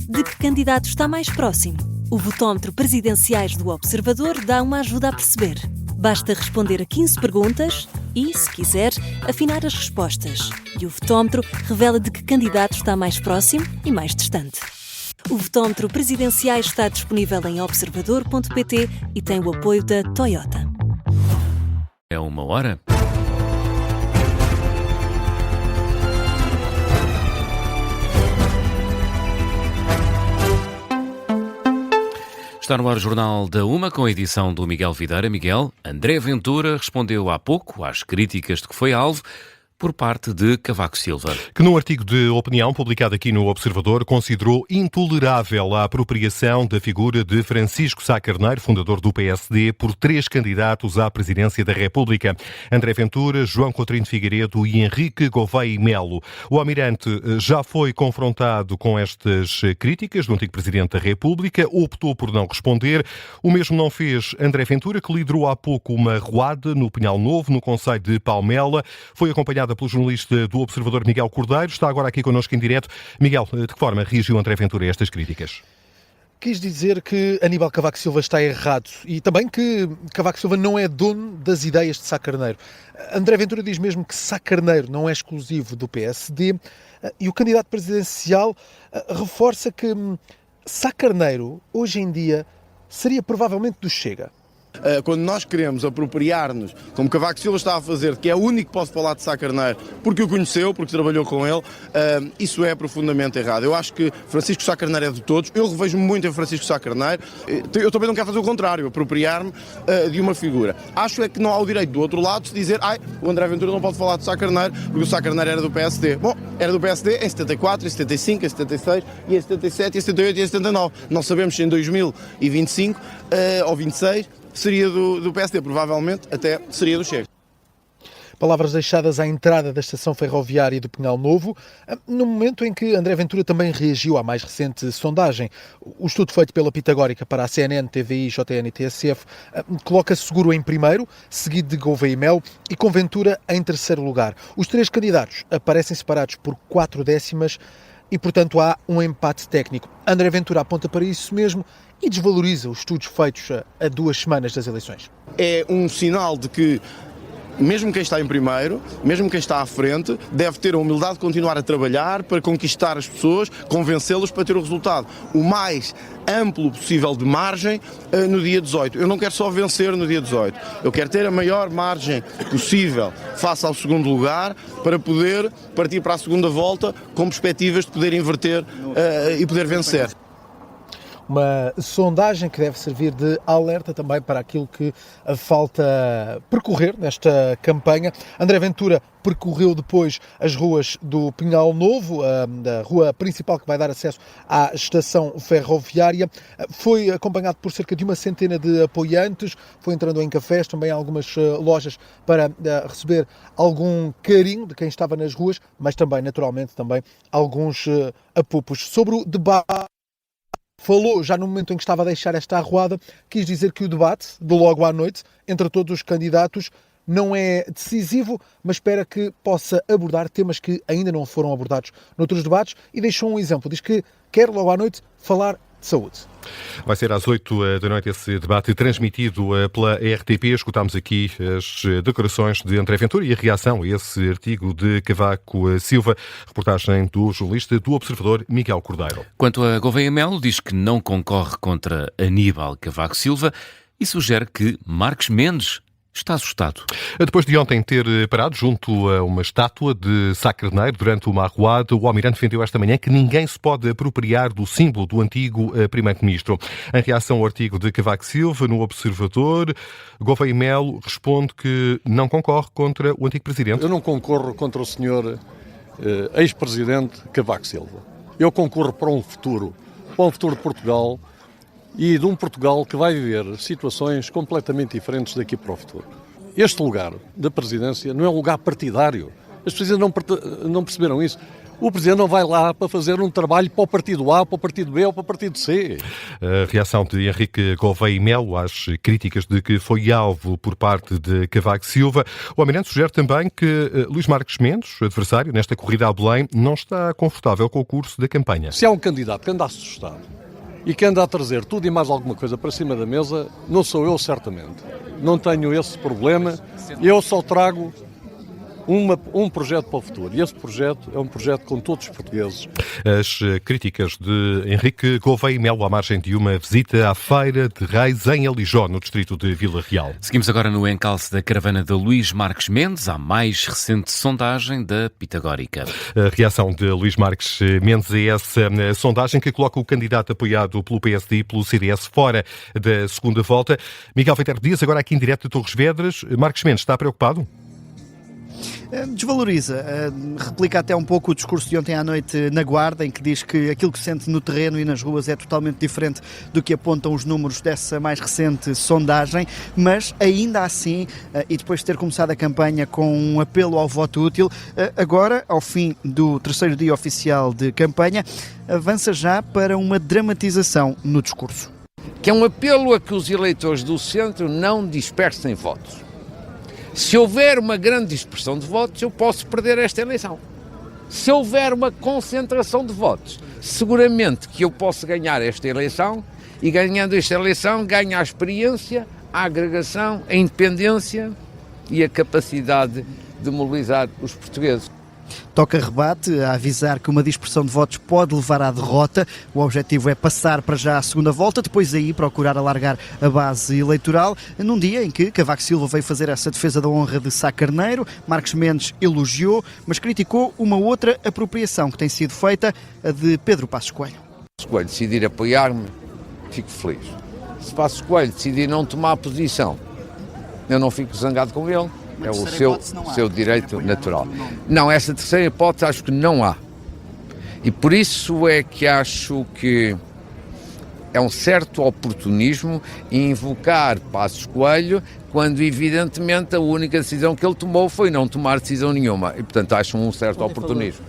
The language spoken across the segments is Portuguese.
de que candidato está mais próximo. O votómetro Presidenciais do Observador dá uma ajuda a perceber. Basta responder a 15 perguntas e, se quiser, afinar as respostas. E o votómetro revela de que candidato está mais próximo e mais distante. O votómetro Presidenciais está disponível em observador.pt e tem o apoio da Toyota. É 1h. Está no ar o Jornal da Uma, com a edição do Miguel Videira. Miguel, André Ventura respondeu há pouco às críticas de que foi alvo por parte de Cavaco Silva. Que num artigo de opinião publicado aqui no Observador considerou intolerável a apropriação da figura de Francisco Sá Carneiro, fundador do PSD, por 3 candidatos à presidência da República: André Ventura, João Coutinho de Figueiredo e Henrique Gouveia e Melo. O almirante já foi confrontado com estas críticas do antigo presidente da República, optou por não responder. O mesmo não fez André Ventura, que liderou há pouco uma arruada no Pinhal Novo, no concelho de Palmela. Foi acompanhado pelo jornalista do Observador Miguel Cordeiro, está agora aqui connosco em direto. Miguel, de que forma reagiu André Ventura a estas críticas? Quis dizer que Aníbal Cavaco Silva está errado e também que Cavaco Silva não é dono das ideias de Sá Carneiro. André Ventura diz mesmo que Sá Carneiro não é exclusivo do PSD e o candidato presidencial reforça que Sá Carneiro, hoje em dia, seria provavelmente do Chega. Quando nós queremos apropriar-nos, como Cavaco Silva está a fazer, que é o único que pode falar de Sá Carneiro, porque o conheceu, porque trabalhou com ele, isso é profundamente errado. Eu acho que Francisco Sá Carneiro é de todos, eu revejo-me muito em Francisco Sá Carneiro, eu também não quero fazer o contrário, apropriar-me de uma figura. Acho é que não há o direito do outro lado de dizer, o André Ventura não pode falar de Sá Carneiro, porque o Sá Carneiro era do PSD. Bom, era do PSD em 74, em 75, em 76, e em 77, em 78 e em 79. Não sabemos se em 2025 ou 26 seria do PSD, provavelmente até seria do Chega. Palavras deixadas à entrada da estação ferroviária do Pinhal Novo, no momento em que André Ventura também reagiu à mais recente sondagem. O estudo feito pela Pitagórica para a CNN, TVI, JN e TSF coloca Seguro em primeiro, seguido de Gouveia e Melo, e com Ventura em terceiro lugar. Os 3 candidatos aparecem separados por 4 décimas e, portanto, há um empate técnico. André Ventura aponta para isso mesmo e desvaloriza os estudos feitos a 2 semanas das eleições. É um sinal de que mesmo quem está em primeiro, mesmo quem está à frente, deve ter a humildade de continuar a trabalhar para conquistar as pessoas, convencê-los para ter o resultado o mais amplo possível de margem no dia 18. Eu não quero só vencer no dia 18, eu quero ter a maior margem possível face ao segundo lugar para poder partir para a segunda volta com perspectivas de poder inverter e poder vencer. Uma sondagem que deve servir de alerta também para aquilo que falta percorrer nesta campanha. André Ventura percorreu depois as ruas do Pinhal Novo, da rua principal que vai dar acesso à estação ferroviária. Foi acompanhado por cerca de 100 de apoiantes, foi entrando em cafés, também algumas lojas para receber algum carinho de quem estava nas ruas, mas também, naturalmente, também alguns apupos. Sobre o debate, falou, já no momento em que estava a deixar esta arruada, quis dizer que o debate, de logo à noite, entre todos os candidatos, não é decisivo, mas espera que possa abordar temas que ainda não foram abordados noutros debates e deixou um exemplo. Diz que quer logo à noite falar de saúde. Vai ser às 8 da noite esse debate transmitido pela RTP. Escutámos aqui as declarações de André Ventura e a reação a esse artigo de Cavaco Silva. Reportagem do jornalista do Observador Miguel Cordeiro. Quanto a Gouveia Melo, diz que não concorre contra Aníbal Cavaco Silva e sugere que Marques Mendes está assustado. Depois de ontem ter parado junto a uma estátua de Sá Carneiro durante uma arruada, o almirante defendeu esta manhã que ninguém se pode apropriar do símbolo do antigo primeiro-ministro. Em reação ao artigo de Cavaco Silva no Observador, Gouveia Melo responde que não concorre contra o antigo presidente. Eu não concorro contra o senhor ex-presidente Cavaco Silva. Eu concorro para um futuro de Portugal e de um Portugal que vai viver situações completamente diferentes daqui para o futuro. Este lugar da presidência não é um lugar partidário. As pessoas não perceberam isso. O Presidente não vai lá para fazer um trabalho para o Partido A, para o Partido B ou para o Partido C. A reação de Henrique Gouveia e Melo às críticas de que foi alvo por parte de Cavaco Silva. O Almirante sugere também que Luís Marques Mendes, adversário nesta corrida a Belém, não está confortável com o curso da campanha. Se há um candidato que anda assustado e que anda a trazer tudo e mais alguma coisa para cima da mesa, não sou eu, certamente. Não tenho esse problema. Eu só trago um projeto para o futuro. E esse projeto é um projeto com todos os portugueses. As críticas de Henrique Gouveia e Melo à margem de uma visita à Feira de Reis em Alijó, no distrito de Vila Real. Seguimos agora no encalce da caravana de Luís Marques Mendes, à mais recente sondagem da Pitagórica. A reação de Luís Marques Mendes é essa sondagem que coloca o candidato apoiado pelo PSD e pelo CDS fora da segunda volta. Miguel Viterbo Dias, agora aqui em direto de Torres Vedras. Marques Mendes está preocupado? Desvaloriza, replica até um pouco o discurso de ontem à noite na Guarda, em que diz que aquilo que sente no terreno e nas ruas é totalmente diferente do que apontam os números dessa mais recente sondagem, mas ainda assim, e depois de ter começado a campanha com um apelo ao voto útil, agora, ao fim do terceiro dia oficial de campanha, avança já para uma dramatização no discurso. Que é um apelo a que os eleitores do centro não dispersem votos. Se houver uma grande dispersão de votos, eu posso perder esta eleição. Se houver uma concentração de votos, seguramente que eu posso ganhar esta eleição, e ganhando esta eleição ganho a experiência, a agregação, a independência e a capacidade de mobilizar os portugueses. Toca rebate a avisar que uma dispersão de votos pode levar à derrota. O objetivo é passar para já a segunda volta, depois aí procurar alargar a base eleitoral, num dia em que Cavaco Silva veio fazer essa defesa da honra de Sá Carneiro. Marques Mendes elogiou, mas criticou uma outra apropriação que tem sido feita, a de Pedro Passos Coelho. Se Coelho decidir apoiar-me, fico feliz. Se Passos Coelho decidir não tomar posição, eu não fico zangado com ele. É o seu direito natural. Não, essa terceira hipótese acho que não há. E por isso é que acho que é um certo oportunismo invocar Passos Coelho quando evidentemente a única decisão que ele tomou foi não tomar decisão nenhuma. E portanto acho um certo oportunismo.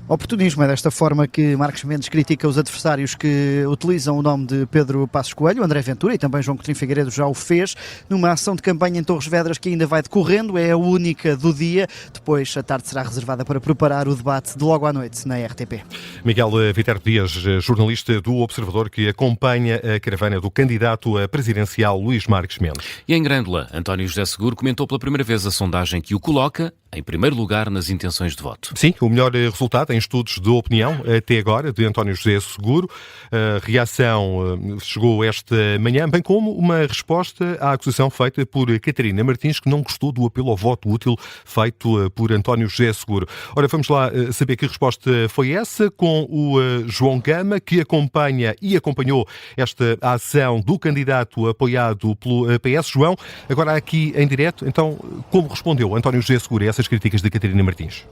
Oportunismo, é desta forma que Marques Mendes critica os adversários que utilizam o nome de Pedro Passos Coelho. André Ventura e também João Coutinho Figueiredo já o fez numa ação de campanha em Torres Vedras que ainda vai decorrendo, é a única do dia. Depois a tarde será reservada para preparar o debate de logo à noite na RTP. Miguel Viterbo Dias, jornalista do Observador, que acompanha a caravana do candidato a presidencial Luís Marques Mendes. E em Grândola, António José Seguro comentou pela primeira vez a sondagem que o coloca em primeiro lugar nas intenções de voto. Sim, o melhor resultado em estudos de opinião até agora, de António José Seguro. A reação chegou esta manhã, bem como uma resposta à acusação feita por Catarina Martins, que não gostou do apelo ao voto útil feito por António José Seguro. Ora, vamos lá saber que resposta foi essa com o João Gama, que acompanha e acompanhou esta ação do candidato apoiado pelo PS. João, agora aqui em direto, então, como respondeu António José Seguro a essas críticas de Catarina Martins?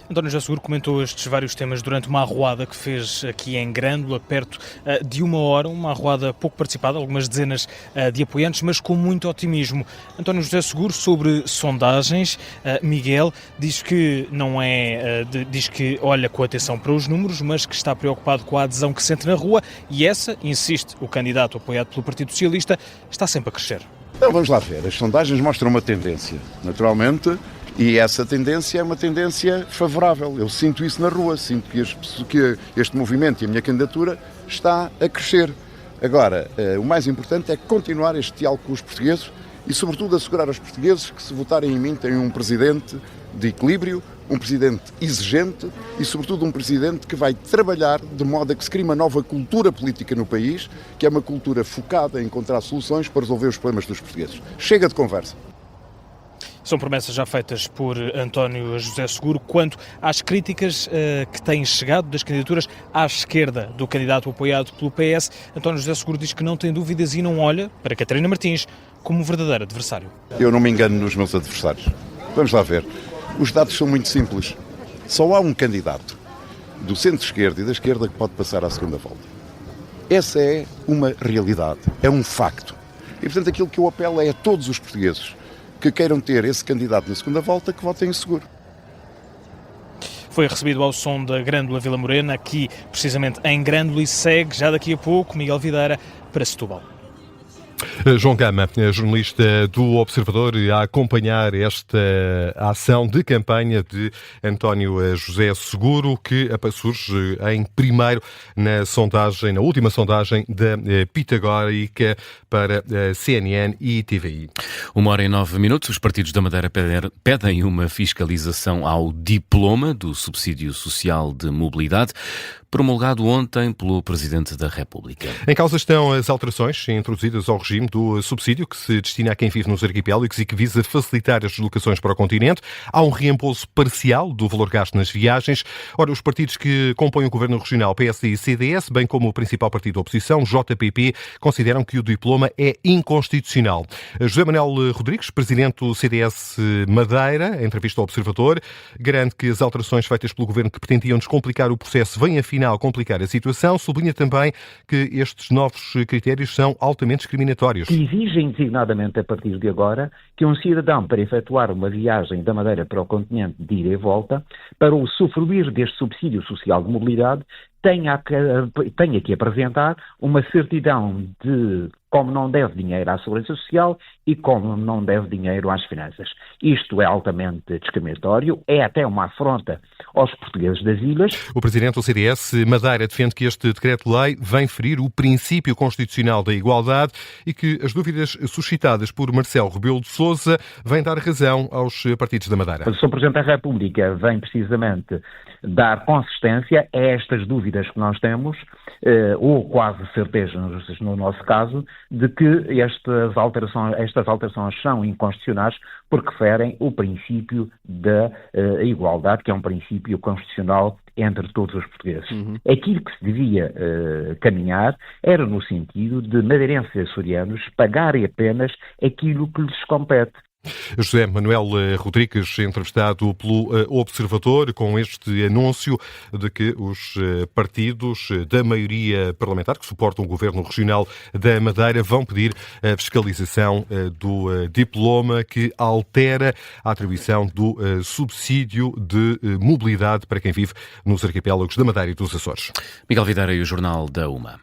António José Seguro comentou estes vários temas durante uma arruada que fez aqui em Grândola, perto de uma hora, uma arruada pouco participada, algumas dezenas de apoiantes, mas com muito otimismo. António José Seguro sobre sondagens, Miguel diz que não é, diz que olha com atenção para os números, mas que está preocupado com a adesão que sente na rua e essa, insiste o candidato apoiado pelo Partido Socialista, está sempre a crescer. Então, vamos lá ver, as sondagens mostram uma tendência, naturalmente, e essa tendência é uma tendência favorável. Eu sinto isso na rua, sinto que este movimento e a minha candidatura está a crescer. Agora, o mais importante é continuar este diálogo com os portugueses e, sobretudo, assegurar aos portugueses que, se votarem em mim, têm um presidente de equilíbrio, um presidente exigente e, sobretudo, um presidente que vai trabalhar de modo a que se crie uma nova cultura política no país, que é uma cultura focada em encontrar soluções para resolver os problemas dos portugueses. Chega de conversa. São promessas já feitas por António José Seguro quanto às críticas que têm chegado das candidaturas à esquerda do candidato apoiado pelo PS. António José Seguro diz que não tem dúvidas e não olha para Catarina Martins como um verdadeiro adversário. Eu não me engano nos meus adversários. Vamos lá ver. Os dados são muito simples. Só há um candidato do centro-esquerda e da esquerda que pode passar à segunda volta. Essa é uma realidade, é um facto. E, portanto, aquilo que eu apelo é a todos os portugueses que queiram ter esse candidato na segunda volta, que votem seguro. foi recebido ao som da Grândola Vila Morena, aqui precisamente em Grândola, e segue já daqui a pouco Miguel Videira para Setúbal. João Gama, jornalista do Observador, a acompanhar esta ação de campanha de António José Seguro, que surge em primeiro na última sondagem da Pitagórica para CNN e TVI. 1h09. Os partidos da Madeira pedem uma fiscalização ao diploma do Subsídio Social de Mobilidade, promulgado ontem pelo Presidente da República. Em causa estão as alterações introduzidas ao regime do subsídio que se destina a quem vive nos arquipélagos e que visa facilitar as deslocações para o continente. Há um reembolso parcial do valor gasto nas viagens. Ora, os partidos que compõem o Governo Regional, PSD e CDS, bem como o principal partido da oposição, JPP, consideram que o diploma é inconstitucional. José Manuel Rodrigues, presidente do CDS Madeira, em entrevista ao Observador, garante que as alterações feitas pelo Governo que pretendiam descomplicar o processo vêm afinal complicar a situação. Sublinha também que estes novos critérios são altamente discriminatórios. Que exigem designadamente a partir de agora que um cidadão, para efetuar uma viagem da Madeira para o continente de ida e volta, para o usufruir deste subsídio social de mobilidade, tenha que apresentar uma certidão de como não deve dinheiro à Segurança Social e como não deve dinheiro às finanças. Isto é altamente discriminatório, é até uma afronta aos portugueses das ilhas. O presidente do CDS Madeira defende que este decreto-lei vem ferir o princípio constitucional da igualdade e que as dúvidas suscitadas por Marcelo Rebelo de Sousa vêm dar razão aos partidos da Madeira. O Sr. Presidente da República vem precisamente dar consistência a estas dúvidas que nós temos, ou quase certeza no nosso caso, de que estas alterações são inconstitucionais porque ferem o princípio da igualdade, que é um princípio constitucional entre todos os portugueses. Aquilo que se devia caminhar era no sentido de madeirenses e açorianos pagarem apenas aquilo que lhes compete. José Manuel Rodrigues, entrevistado pelo Observador, com este anúncio de que os partidos da maioria parlamentar que suportam o Governo Regional da Madeira vão pedir a fiscalização do diploma que altera a atribuição do subsídio de mobilidade para quem vive nos arquipélagos da Madeira e dos Açores. Miguel Videira e o Jornal da UMA.